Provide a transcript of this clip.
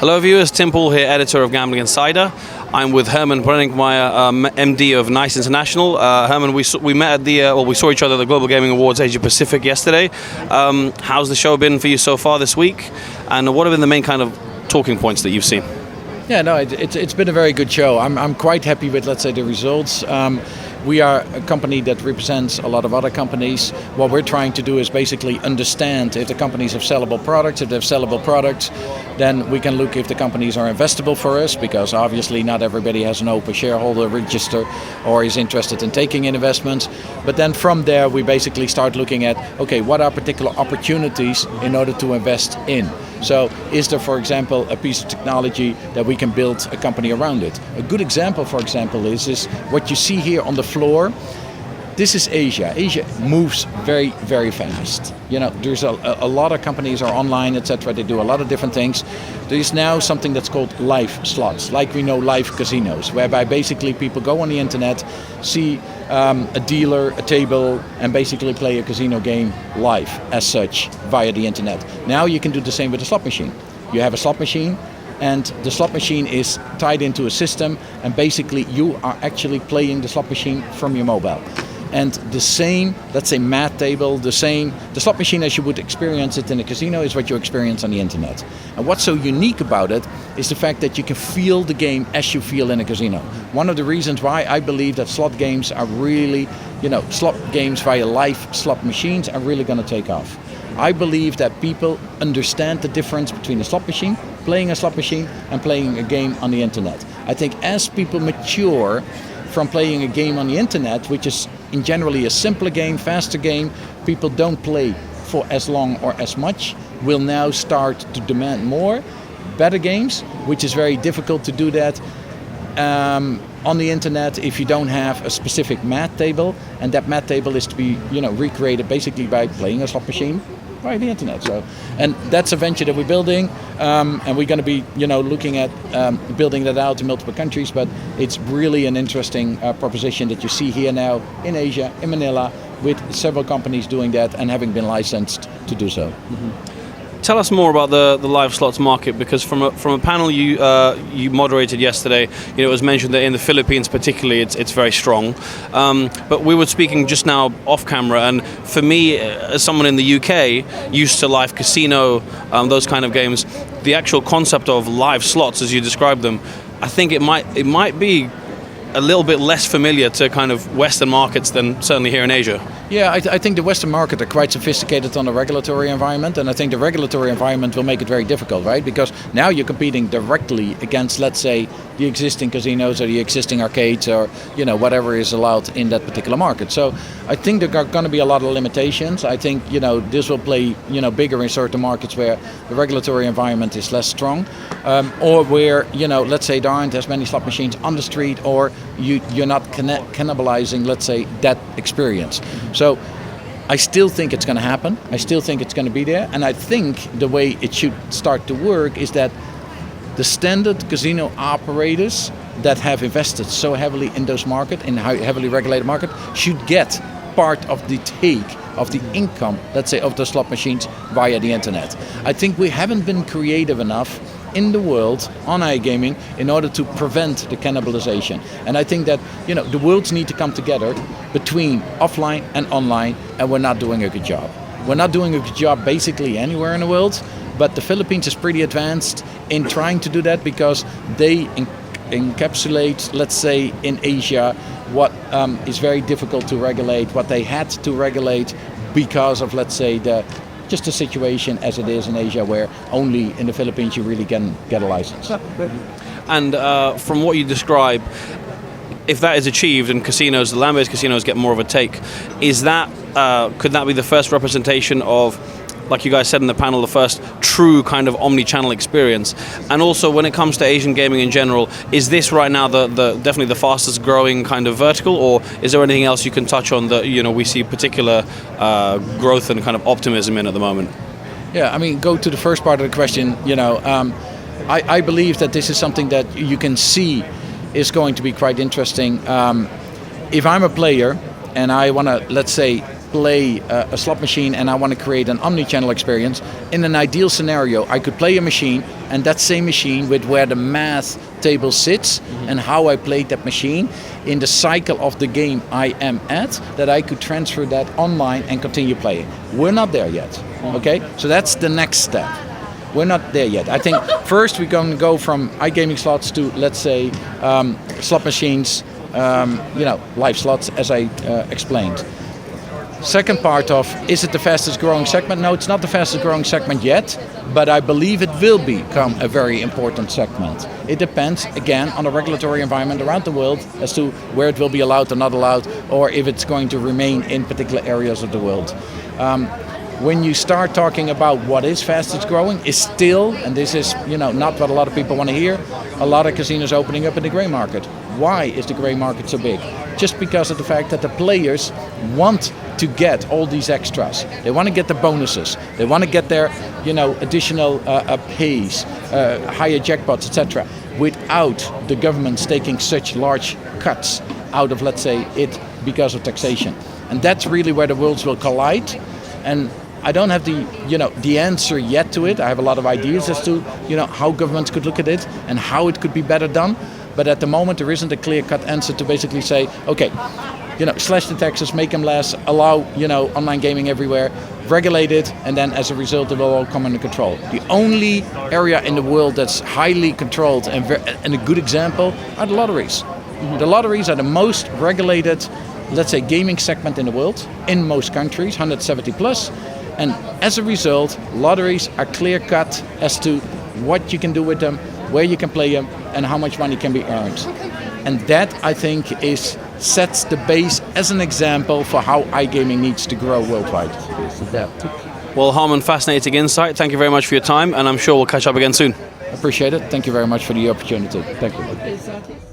Hello viewers, Tim Poole here, editor of Gambling Insider. I'm with Harmen Brenninkmeijer, MD of NYCE International. Harmen, we met at we saw each other at the Global Gaming Awards Asia Pacific yesterday. How's the show been for you so far this week? And what have been the main kind of talking points that you've seen? Yeah, no, it's been a very good show. I'm quite happy with, let's say, the results. We are a company that represents a lot of other companies. What we're trying to do is basically understand if the companies have sellable products. If they have sellable products, then we can look if the companies are investable for us, because obviously not everybody has an open shareholder register or is interested in taking in investments. But then from there, we basically start looking at, okay, what are particular opportunities in order to invest in? So is there, for example, a piece of technology that we can build a company around it? A good example, for example, is what you see here on the floor. This is Asia. Asia moves very, very fast. You know, there's a lot of companies are online, etc. They do a lot of different things. There is now something that's called live slots, like we know live casinos, whereby basically people go on the internet, see a dealer, a table, and basically play a casino game live as such via the internet. Now you can do the same with a slot machine. You have a slot machine, and the slot machine is tied into a system, and basically you are actually playing the slot machine from your mobile. And the same, let's say, mat table, the slot machine as you would experience it in a casino is what you experience on the internet. And what's so unique about it is the fact that you can feel the game as you feel in a casino. One of the reasons why I believe that slot games are really, slot games via live slot machines are really going to take off. I believe that people understand the difference between a slot machine, playing a slot machine, and playing a game on the internet. I think as people mature from playing a game on the internet, which is in generally a simpler game, faster game, people don't play for as long or as much, will now start to demand more, better games, which is very difficult to do that on the internet if you don't have a specific mat table, and that mat table is to be recreated basically by playing a slot machine by the internet. So, and that's a venture that we're building, and we're going to be looking at building that out in multiple countries. But it's really an interesting proposition that you see here now in Asia, in Manila, with several companies doing that and having been licensed to do so. Mm-hmm. Tell us more about the live slots market, because from a panel you moderated yesterday, it was mentioned that in the Philippines particularly it's very strong. But we were speaking just now off camera, and for me, as someone in the UK used to live casino, those kind of games, the actual concept of live slots as you described them, I think it might be a little bit less familiar to kind of Western markets than certainly here in Asia. Yeah, I think the Western market are quite sophisticated on the regulatory environment, and I think the regulatory environment will make it very difficult, right? Because now you're competing directly against, let's say, the existing casinos or the existing arcades or whatever is allowed in that particular market. So I think there are going to be a lot of limitations. I think this will play bigger in certain markets where the regulatory environment is less strong, or where let's say there aren't as many slot machines on the street, or you're not cannibalizing, let's say, that experience. So I still think it's going to happen. I still think it's going to be there. And I think the way it should start to work is that the standard casino operators that have invested so heavily in those markets, in heavily regulated market, should get part of the take of the income, let's say, of the slot machines via the internet. I think we haven't been creative enough in the world on iGaming in order to prevent the cannibalization. And I think that the worlds need to come together between offline and online, and we're not doing a good job. We're not doing a good job basically anywhere in the world, but the Philippines is pretty advanced in trying to do that, because they encapsulate, let's say, in Asia what is very difficult to regulate, what they had to regulate because of, let's say, just the situation as it is in Asia, where only in the Philippines you really can get a license. And from what you describe, if that is achieved and casinos, the land-based casinos, get more of a take, could that be the first representation of, like you guys said in the panel, the first true kind of omni-channel experience? And also, when it comes to Asian gaming in general, is this right now the definitely the fastest growing kind of vertical, or is there anything else you can touch on that we see particular growth and kind of optimism in at the moment? Yeah, I mean, go to the first part of the question. I believe that this is something that you can see is going to be quite interesting. If I'm a player and I want to, let's say, play a slot machine and I want to create an omnichannel experience, in an ideal scenario, I could play a machine, and that same machine with where the math table sits and how I played that machine in the cycle of the game I am at, that I could transfer that online and continue playing. We're not there yet, okay? So that's the next step. We're not there yet. I think first we're going to go from iGaming slots to, let's say, slot machines, live slots, as I explained. Second part of, is it the fastest growing segment? No, it's not the fastest growing segment yet, but I believe it will become a very important segment. It depends, again, on the regulatory environment around the world as to where it will be allowed or not allowed, or if it's going to remain in particular areas of the world. When you start talking about what is fastest growing, is still, and this is not what a lot of people want to hear, a lot of casinos opening up in the grey market. Why is the grey market so big? Just because of the fact that the players want to get all these extras. They want to get the bonuses. They want to get their additional pays, higher jackpots, etc. without the governments taking such large cuts out of, let's say, it because of taxation. And that's really where the worlds will collide. And I don't have the answer yet to it. I have a lot of ideas as to how governments could look at it and how it could be better done. But at the moment there isn't a clear-cut answer to basically say, okay, slash the taxes, make them less, allow online gaming everywhere, regulate it, and then as a result it will all come under control. The only area in the world that's highly controlled and a good example are the lotteries. The lotteries are the most regulated, let's say, gaming segment in the world, in most countries, 170 plus. And as a result, lotteries are clear-cut as to what you can do with them, where you can play them, and how much money can be earned. And that, I think, sets the base as an example for how iGaming needs to grow worldwide. Well, Harmen, fascinating insight. Thank you very much for your time, and I'm sure we'll catch up again soon. Appreciate it. Thank you very much for the opportunity. Thank you.